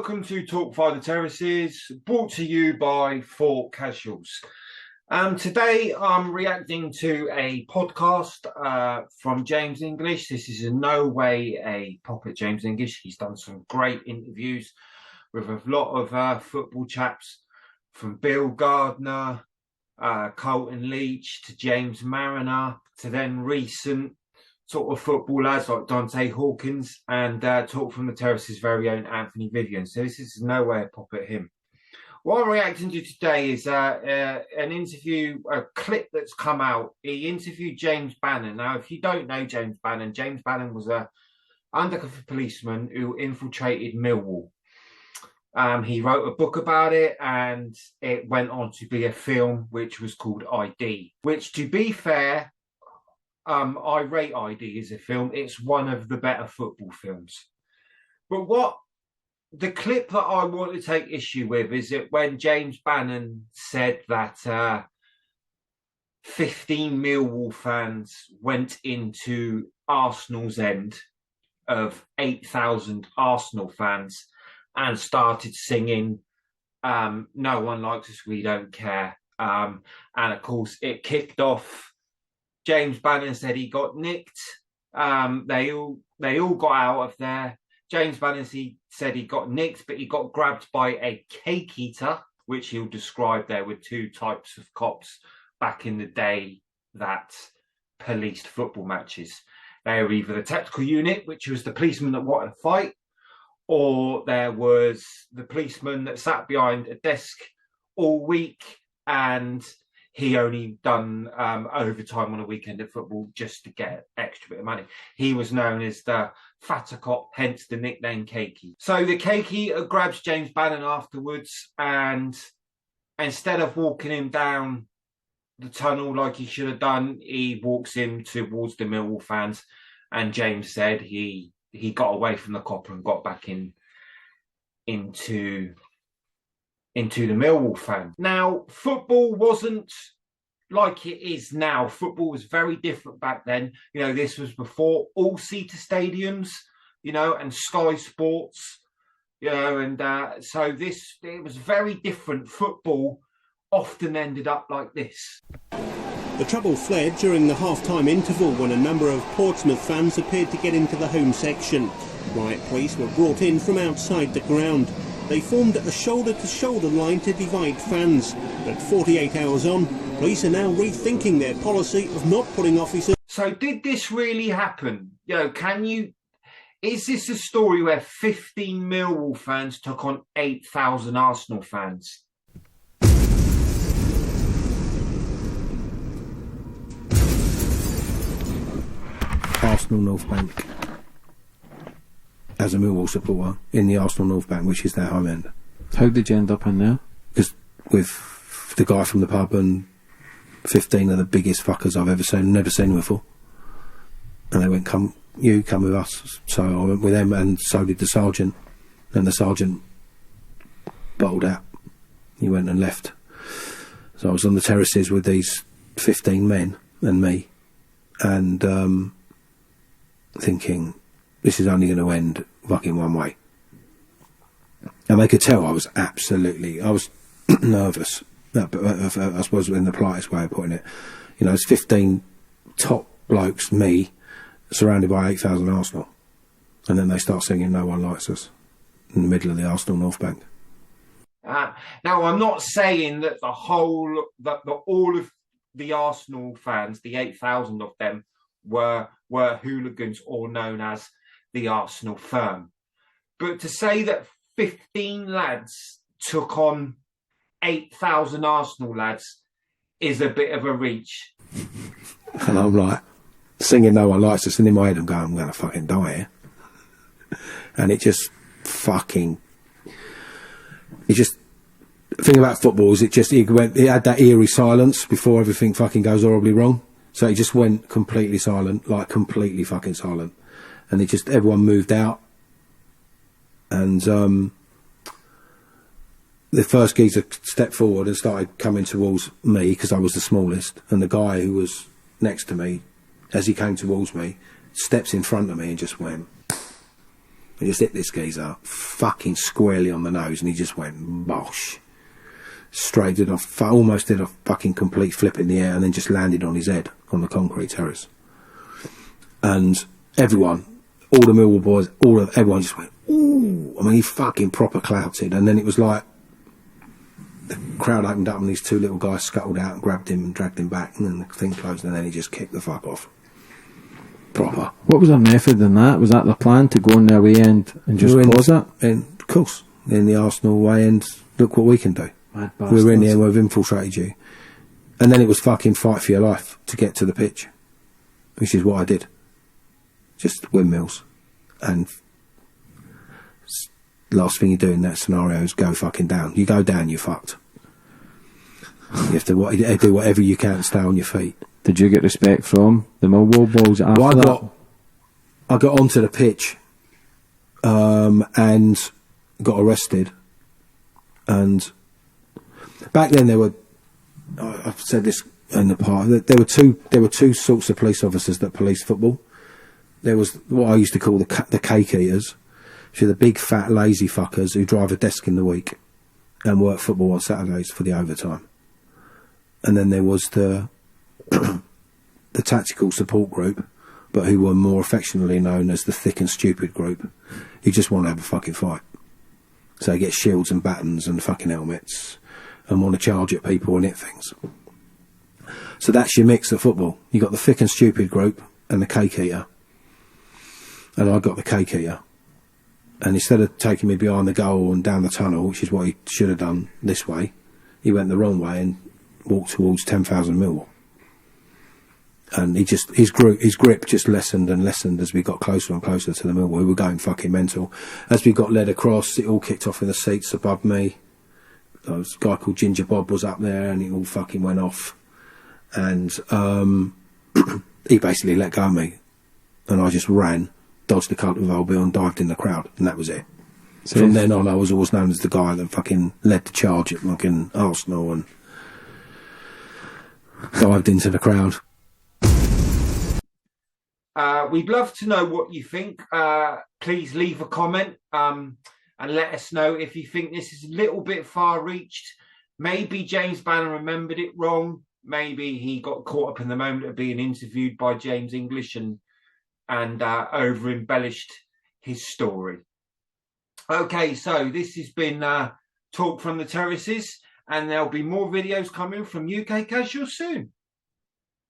welcome to Talk Via the Terraces, brought to you by Four Casuals. Today I'm reacting to a podcast from James English. This is in no way a pop at James English. He's done some great interviews with a lot of football chaps, from Bill Gardner, Colton Leach to James Mariner, to then recent sort of football lads like Dante Hawkins, and Talk from the Terrace's very own Anthony Vivian. So this is no way a pop at him. What I'm reacting to today is an interview, a clip that's come out. He interviewed James Bannon. Now, if you don't know James Bannon was a undercover policeman who infiltrated Millwall. He wrote a book about it, and it went on to be a film which was called ID, which, to be fair, I rate ID as a film. It's one of the better football films. But what the clip that I want to take issue with is that when James Bannon said that 15 Millwall fans went into Arsenal's end of 8,000 Arsenal fans and started singing "No One Likes Us, We Don't Care." And of course, it kicked off. James Bannon said he got nicked. They all got out of there. James Bannon said he got nicked, but he got grabbed by a cake eater, which he'll describe. There were two types of cops back in the day that policed football matches. They were either the tactical unit, which was the policeman that wanted to fight, or there was the policeman that sat behind a desk all week and he only done overtime on a weekend of football just to get extra bit of money. He was known as the fatter cop, hence the nickname Cakey. So the Cakey grabs James Bannon afterwards, and instead of walking him down the tunnel like he should have done, he walks him towards the Millwall fans. And James said he got away from the copper and got back into the Millwall fan. Now, football wasn't like it is now. Football was very different back then. You know, this was before all-seater stadiums, you know, and Sky Sports, you know, and so it was very different. Football often ended up like this. The trouble fled during the half-time interval when a number of Portsmouth fans appeared to get into the home section. Riot police were brought in from outside the ground. They formed a shoulder-to-shoulder line to divide fans. But 48 hours on, police are now rethinking their policy of not putting officers... So did this really happen? You know, is this a story where 15 Millwall fans took on 8,000 Arsenal fans? Arsenal North Bank. As a Millwall supporter in the Arsenal North Bank, which is their home end. How did you end up in there? Because with the guy from the pub and 15 of the biggest fuckers I've ever seen, never seen before. And they went, come with us. So I went with them, and so did the sergeant. And the sergeant bottled out. He went and left. So I was on the terraces with these 15 men and me, and thinking, this is only going to end fucking one way. And they could tell I was nervous. I suppose in the politest way of putting it. You know, it's 15 top blokes, me, surrounded by 8,000 Arsenal. And then they start singing "No One Likes Us" in the middle of the Arsenal North Bank. Now, I'm not saying that all of the Arsenal fans, the 8,000 of them, were hooligans or known as the Arsenal firm. But to say that 15 lads took on 8,000 Arsenal lads is a bit of a reach. And I'm like, singing "No One Likes Us," and in my head I'm going, I'm going to fucking die here. And the thing about football is it had that eerie silence before everything fucking goes horribly wrong. So it just went completely silent, like completely fucking silent. And everyone moved out. And the first geezer stepped forward and started coming towards me because I was the smallest. And the guy who was next to me, as he came towards me, steps in front of me and just went. He just hit this geezer fucking squarely on the nose, and he just went bosh. Straight did almost did a fucking complete flip in the air, and then just landed on his head on the concrete terrace. And everyone, all the Millwall boys, everyone just went, ooh. I mean, he fucking proper clouted, and then it was like the crowd opened up, and these two little guys scuttled out and grabbed him and dragged him back, and then the thing closed, and then he just kicked the fuck off. Proper. What was their method in that? Was that the plan, to go on their way and just cause it? Of course, in the Arsenal way, and look what we can do. Mad We were in bastards. there, we've infiltrated you. And then it was fucking fight for your life to get to the pitch, which is what I did. Just windmills. And last thing you do in that scenario is go fucking down. You go down, you're fucked. You have to do whatever you can to stay on your feet. Did you get respect from the Millwall boys after that? I got onto the pitch and got arrested. And back then I've said this in the past, there were two sorts of police officers that policed football. There was what I used to call the cake eaters, which are the big fat lazy fuckers who drive a desk in the week and work football on Saturdays for the overtime. And then there was the tactical support group, but who were more affectionately known as the thick and stupid group, who just want to have a fucking fight. So they get shields and batons and fucking helmets and want to charge at people and hit things. So that's your mix of football. You got the thick and stupid group and the cake eater. And I got the cake eater. And instead of taking me behind the goal and down the tunnel, which is what he should have done this way, he went the wrong way and walked towards 10,000 Millwall. And his grip just lessened and lessened as we got closer and closer to the Millwall. We were going fucking mental. As we got led across, it all kicked off in the seats above me. There was a guy called Ginger Bob was up there, and it all fucking went off. And he basically let go of me. And I just ran, dodged the cultivar bill and dived in the crowd, and that was it. So from then on, I was always known as the guy that fucking led the charge at fucking Arsenal and dived into the crowd. We'd love to know what you think. Please leave a comment and let us know if you think this is a little bit far-reached. Maybe James Bannon remembered it wrong. Maybe he got caught up in the moment of being interviewed by James English and over-embellished his story. Okay, so this has been Talk from the Terraces, and there'll be more videos coming from UK Casual soon.